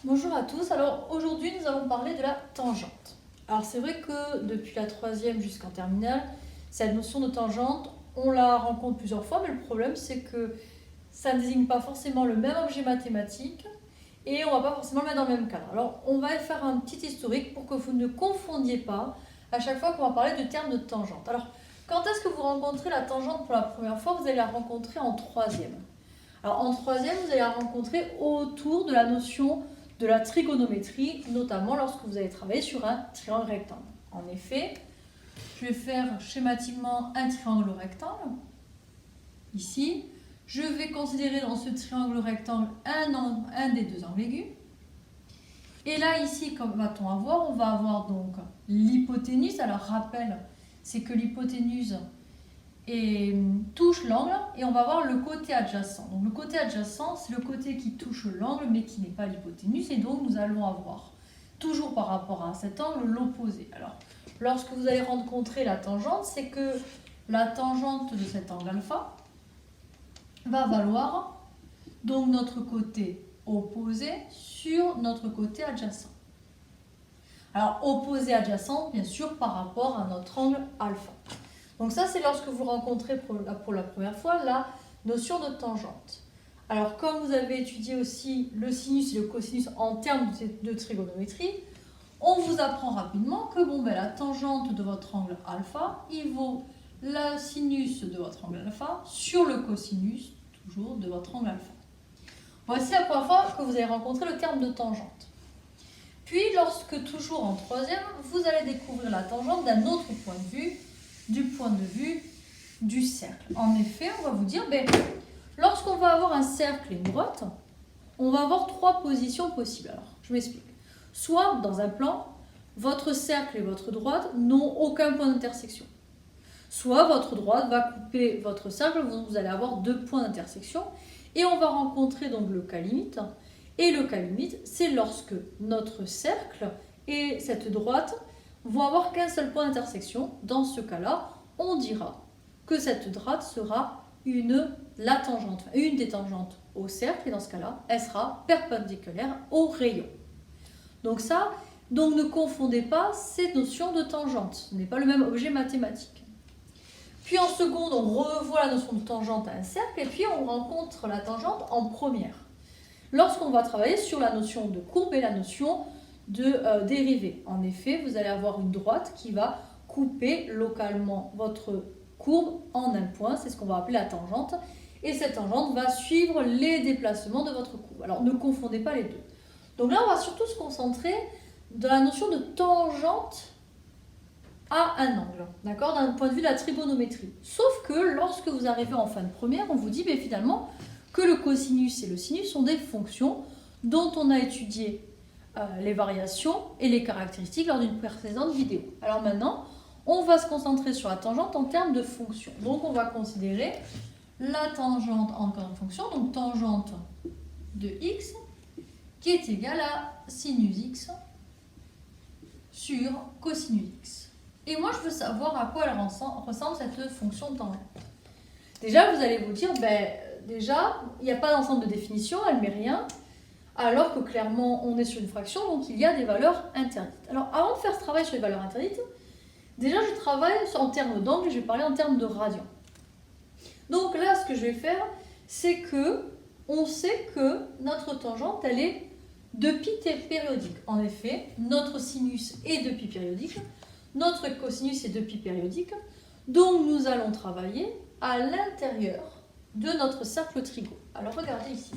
Bonjour à tous, alors aujourd'hui nous allons parler de la tangente. Alors c'est vrai que depuis la troisième jusqu'en terminale, cette notion de tangente, on la rencontre plusieurs fois, mais le problème c'est que ça ne désigne pas forcément le même objet mathématique et on ne va pas forcément le mettre dans le même cadre. Alors on va faire un petit historique pour que vous ne confondiez pas à chaque fois qu'on va parler du terme de tangente. Alors quand est-ce que vous rencontrez la tangente pour la première fois? Vous allez la rencontrer en troisième. Alors en troisième, vous allez la rencontrer autour de la notion de la trigonométrie, notamment lorsque vous allez travailler sur un triangle rectangle. En effet, je vais faire schématiquement un triangle rectangle. Ici, je vais considérer dans ce triangle rectangle un des deux angles aigus. Et là, ici, comme va-t-on avoir? On va avoir donc l'hypoténuse. Alors rappel, c'est que l'hypoténuse touche l'angle et on va voir le côté adjacent. Donc le côté adjacent, c'est le côté qui touche l'angle mais qui n'est pas l'hypoténuse et donc nous allons avoir toujours par rapport à cet angle l'opposé. Alors lorsque vous allez rencontrer la tangente, c'est que la tangente de cet angle alpha va valoir donc notre côté opposé sur notre côté adjacent. Alors opposé adjacent bien sûr par rapport à notre angle alpha. Donc ça, c'est lorsque vous rencontrez pour la première fois la notion de tangente. Alors, comme vous avez étudié aussi le sinus et le cosinus en termes de trigonométrie, on vous apprend rapidement que la tangente de votre angle alpha, il vaut la sinus de votre angle alpha sur le cosinus, toujours, de votre angle alpha. Voici la première fois que vous allez rencontrer le terme de tangente. Puis, lorsque, toujours en troisième, vous allez découvrir la tangente d'un autre point de vue, du point de vue du cercle. En effet, on va vous dire, lorsqu'on va avoir un cercle et une droite, on va avoir trois positions possibles. Alors, je m'explique. Soit, dans un plan, votre cercle et votre droite n'ont aucun point d'intersection. Soit, votre droite va couper votre cercle, vous allez avoir deux points d'intersection, et on va rencontrer donc le cas limite. Et le cas limite, c'est lorsque notre cercle et cette droite vont avoir qu'un seul point d'intersection. Dans ce cas-là, on dira que cette droite sera une des tangentes au cercle, et dans ce cas-là, elle sera perpendiculaire au rayon. Donc ne confondez pas ces notions de tangente, ce n'est pas le même objet mathématique. Puis en seconde, on revoit la notion de tangente à un cercle, et puis on rencontre la tangente en première. Lorsqu'on va travailler sur la notion de courbe et la notion de dérivée. En effet, vous allez avoir une droite qui va couper localement votre courbe en un point, c'est ce qu'on va appeler la tangente, et cette tangente va suivre les déplacements de votre courbe. Alors ne confondez pas les deux. Donc là, on va surtout se concentrer dans la notion de tangente à un angle, d'accord, d'un point de vue de la trigonométrie. Sauf que lorsque vous arrivez en fin de première, on vous dit finalement que le cosinus et le sinus sont des fonctions dont on a étudié les variations et les caractéristiques lors d'une précédente vidéo. Alors maintenant, on va se concentrer sur la tangente en termes de fonction. Donc on va considérer la tangente encore une fonction, donc tangente de x qui est égale à sinus x sur cosinus x. Et moi je veux savoir à quoi elle ressemble cette fonction de tangente. Déjà vous allez vous dire, déjà il n'y a pas d'ensemble de définition, elle ne met rien. Alors que clairement on est sur une fraction, donc il y a des valeurs interdites. Alors avant de faire ce travail sur les valeurs interdites, déjà je travaille en termes d'angle et je vais parler en termes de radian. Donc là ce que je vais faire, c'est que on sait que notre tangente elle est de pi périodique. En effet, notre sinus est de pi périodique, notre cosinus est de pi périodique, donc nous allons travailler à l'intérieur de notre cercle trigo. Alors regardez ici.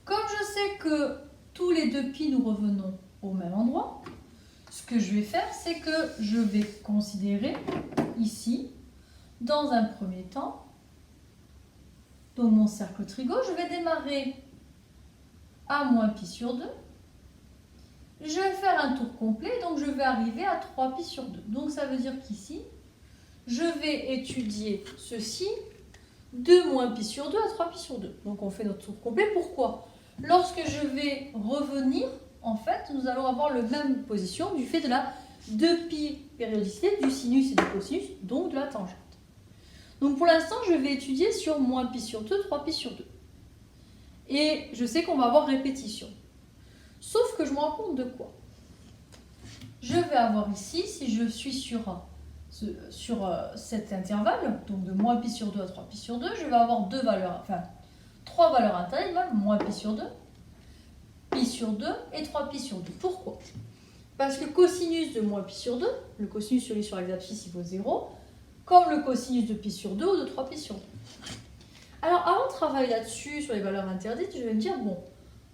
Comme je sais que tous les deux pi nous revenons au même endroit, ce que je vais faire, c'est que je vais considérer ici, dans un premier temps, donc mon cercle trigo, je vais démarrer à moins pi sur 2. Je vais faire un tour complet, donc je vais arriver à 3 pi sur 2. Donc ça veut dire qu'ici, je vais étudier ceci de moins pi sur 2 à 3 pi sur 2. Donc on fait notre tour complet. Pourquoi ? Lorsque je vais revenir, en fait, nous allons avoir la même position du fait de la 2pi périodicité du sinus et du cosinus, donc de la tangente. Donc pour l'instant, je vais étudier sur moins pi sur 2, 3 pi sur 2. Et je sais qu'on va avoir répétition. Sauf que je me rends compte de quoi? Je vais avoir ici, si je suis sur cet intervalle, donc de moins pi sur 2 à 3 pi sur 2, je vais avoir trois valeurs internes, même moins pi sur 2 et 3 pi sur 2. Pourquoi? Parce que cosinus de moins pi sur 2, le cosinus sur les abscisses, il vaut 0, comme le cosinus de pi sur 2 ou de 3 pi sur 2. Alors, avant de travailler là-dessus, sur les valeurs interdites, je vais me dire, bon,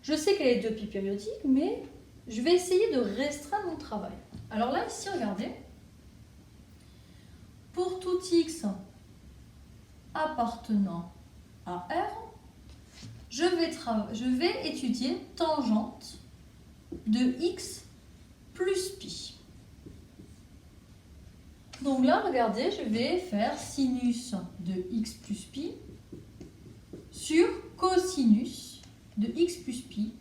je sais qu'elle est 2 pi périodique, mais je vais essayer de restreindre mon travail. Alors là, ici, regardez, pour tout x appartenant à R, je vais étudier tangente de x plus pi. Donc là, regardez, je vais faire sinus de x plus pi sur cosinus de x plus pi.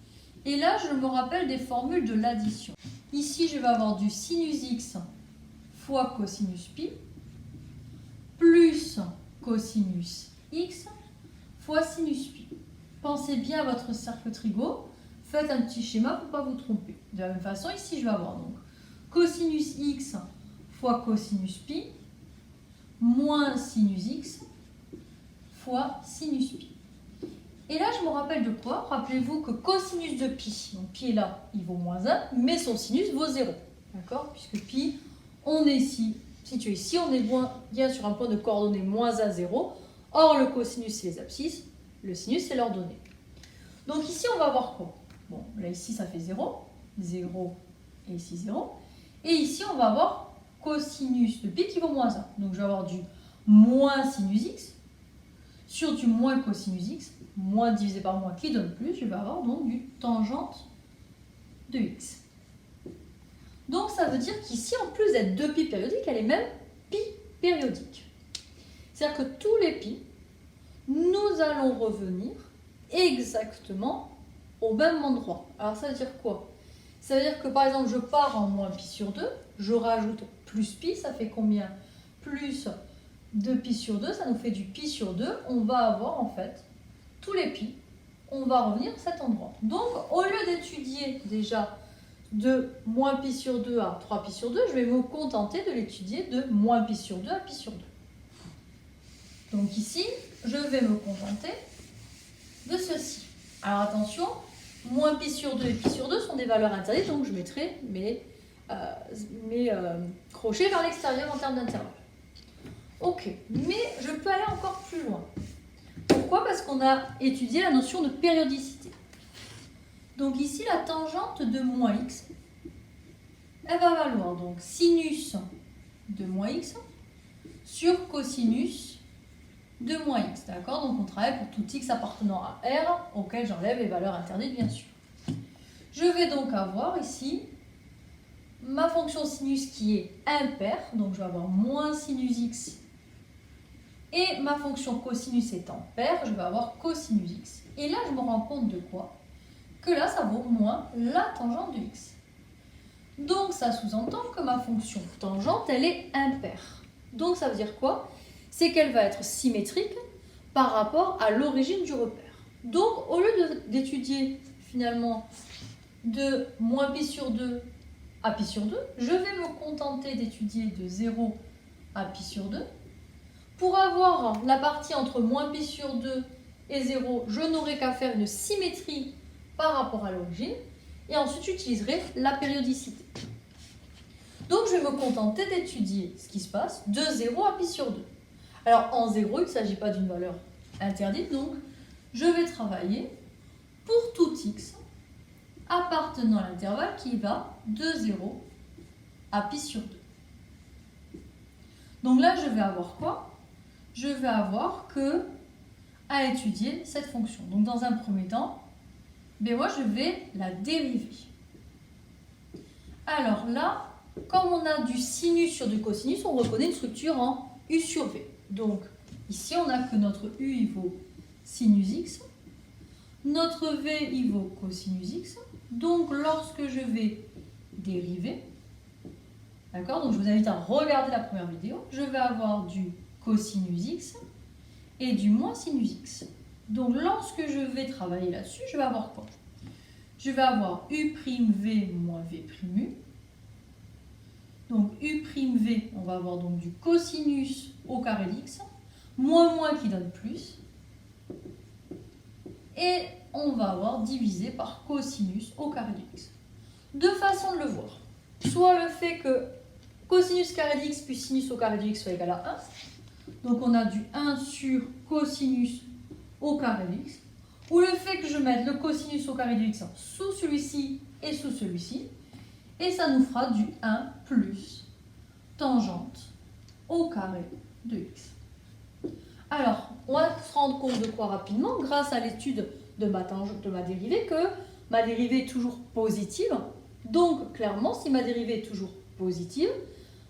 Et là, je me rappelle des formules de l'addition. Ici, je vais avoir du sinus x fois cosinus pi plus cosinus x fois sinus pi. Pensez bien à votre cercle trigo. Faites un petit schéma pour ne pas vous tromper. De la même façon, ici, je vais avoir donc cosinus x fois cosinus pi moins sinus x fois sinus pi. Et là, je me rappelle de quoi? Rappelez-vous que cosinus de pi, donc pi est là, il vaut moins 1, mais son sinus vaut 0. D'accord? Puisque pi, on est ici, situé ici, on est bien sur un point de coordonnées moins 1, 0. Or, le cosinus, c'est les abscisses, le sinus, c'est l'ordonnée. Donc ici, on va avoir quoi? Bon, là, ici, ça fait 0, 0 et ici 0. Et ici, on va avoir cosinus de pi qui vaut moins 1. Donc, je vais avoir du moins sinus x sur du moins cosinus x, moins divisé par moins qui donne plus, je vais avoir donc du tangente de x. Donc ça veut dire qu'ici, en plus d'être 2 pi périodique, elle est même pi périodique. C'est-à-dire que tous les pi, nous allons revenir exactement au même endroit. Alors ça veut dire quoi? Ça veut dire que par exemple, je pars en moins pi sur 2, je rajoute plus pi, ça fait combien? Plus 2 pi sur 2, ça nous fait du pi sur 2. On va avoir en fait tous les pi, on va revenir à cet endroit. Donc, au lieu d'étudier déjà de moins pi sur 2 à 3 pi sur 2, je vais me contenter de l'étudier de moins pi sur 2 à pi sur 2. Donc ici, je vais me contenter de ceci. Alors attention, moins pi sur 2 et pi sur 2 sont des valeurs interdites, donc je mettrai mes crochets vers l'extérieur en termes d'intervalle. Ok, mais je peux aller encore plus loin. Pourquoi? Parce qu'on a étudié la notion de périodicité. Donc ici, la tangente de moins x, elle va valoir donc sinus de moins x sur cosinus de moins x. D'accord? Donc on travaille pour tout x appartenant à R, auquel j'enlève les valeurs interdites, bien sûr. Je vais donc avoir ici ma fonction sinus qui est impaire, donc je vais avoir moins sinus x. Et ma fonction cosinus étant paire, je vais avoir cosinus x. Et là, je me rends compte de quoi? Que là, ça vaut moins la tangente de x. Donc, ça sous-entend que ma fonction tangente, elle est impaire. Donc, ça veut dire quoi? C'est qu'elle va être symétrique par rapport à l'origine du repère. Donc, au lieu d'étudier finalement de moins pi sur 2 à pi sur 2, je vais me contenter d'étudier de 0 à pi sur 2. Pour avoir la partie entre moins pi sur 2 et 0, je n'aurai qu'à faire une symétrie par rapport à l'origine. Et ensuite, j'utiliserai la périodicité. Donc, je vais me contenter d'étudier ce qui se passe de 0 à pi sur 2. Alors, en 0, il ne s'agit pas d'une valeur interdite. Donc, je vais travailler pour tout x appartenant à l'intervalle qui va de 0 à pi sur 2. Donc là, je vais avoir quoi? Je vais avoir que à étudier cette fonction. Donc dans un premier temps, moi je vais la dériver. Alors là, comme on a du sinus sur du cosinus, on reconnaît une structure en u sur v. Donc ici, on a que notre u, il vaut sinus x. Notre v, il vaut cosinus x. Donc lorsque je vais dériver, d'accord, donc je vous invite à regarder la première vidéo, je vais avoir du cosinus x et du moins sinus x. Donc lorsque je vais travailler là-dessus, je vais avoir quoi? je vais avoir U'V moins V'U. Donc U'V, on va avoir donc du cosinus au carré d'x, moins qui donne plus. Et on va avoir divisé par cosinus au carré de x. Deux façons de le voir. Soit le fait que cosinus carré de x plus sinus au carré de x soit égal à 1. Donc on a du 1 sur cosinus au carré de x. Ou le fait que je mette le cosinus au carré de x sous celui-ci et sous celui-ci. Et ça nous fera du 1 plus tangente au carré de x. Alors, on va se rendre compte de quoi rapidement, grâce à l'étude de ma dérivée, que ma dérivée est toujours positive. Donc, clairement, si ma dérivée est toujours positive,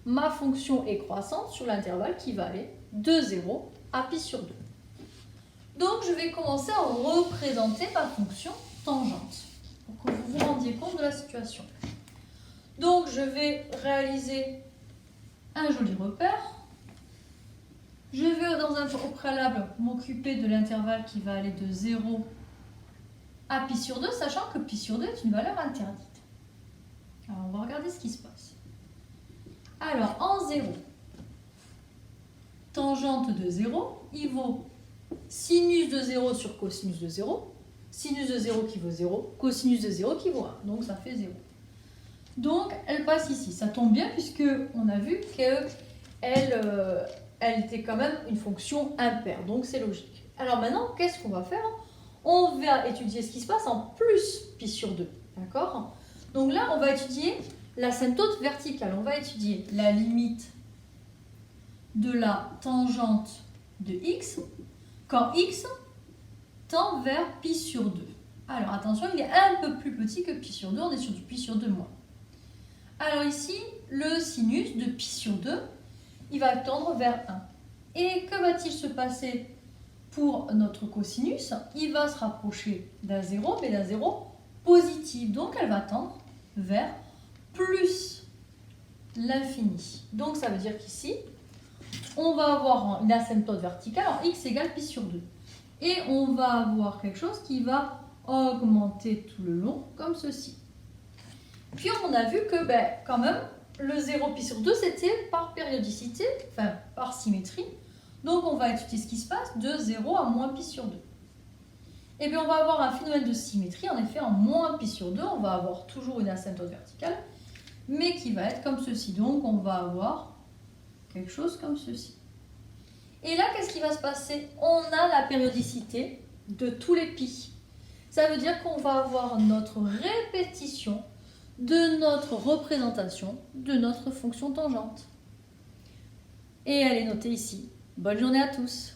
ma fonction est croissante sur l'intervalle qui va aller de 0 à pi sur 2. Donc, je vais commencer à représenter ma fonction tangente, pour que vous vous rendiez compte de la situation. Donc, je vais réaliser un joli repère. Je vais au préalable m'occuper de l'intervalle qui va aller de 0 à pi sur 2, sachant que pi sur 2 est une valeur interdite. Alors, on va regarder ce qui se passe. Alors, en 0, tangente de 0, il vaut sinus de 0 sur cosinus de 0, sinus de 0 qui vaut 0, cosinus de 0 qui vaut 1, donc ça fait 0. Donc, elle passe ici. Ça tombe bien puisqu'on a vu qu'elle était quand même une fonction impaire, donc c'est logique. Alors maintenant, qu'est-ce qu'on va faire? On va étudier ce qui se passe en plus pi sur 2, d'accord? Donc là, on va étudier l'asymptote verticale. On va étudier la limite de la tangente de x quand x tend vers pi sur 2. Alors attention, il est un peu plus petit que pi sur 2, on est sur du pi sur 2 moins. Alors ici, le sinus de pi sur 2, il va tendre vers 1. Et que va-t-il se passer pour notre cosinus? Il va se rapprocher d'un 0, mais d'un 0 positif. Donc elle va tendre vers plus l'infini. Donc ça veut dire qu'ici, on va avoir une asymptote verticale en x égale pi sur 2. Et on va avoir quelque chose qui va augmenter tout le long, comme ceci. Puis on a vu que quand même, le 0 pi sur 2, c'était par périodicité, enfin par symétrie. Donc on va étudier ce qui se passe de 0 à moins pi sur 2. Et bien on va avoir un phénomène de symétrie, en effet en moins pi sur 2, on va avoir toujours une asymptote verticale, mais qui va être comme ceci. Donc on va avoir quelque chose comme ceci. Et là, qu'est-ce qui va se passer? On a la périodicité de tous les pi. Ça veut dire qu'on va avoir notre répétition de notre représentation de notre fonction tangente. Et elle est notée ici. Bonne journée à tous!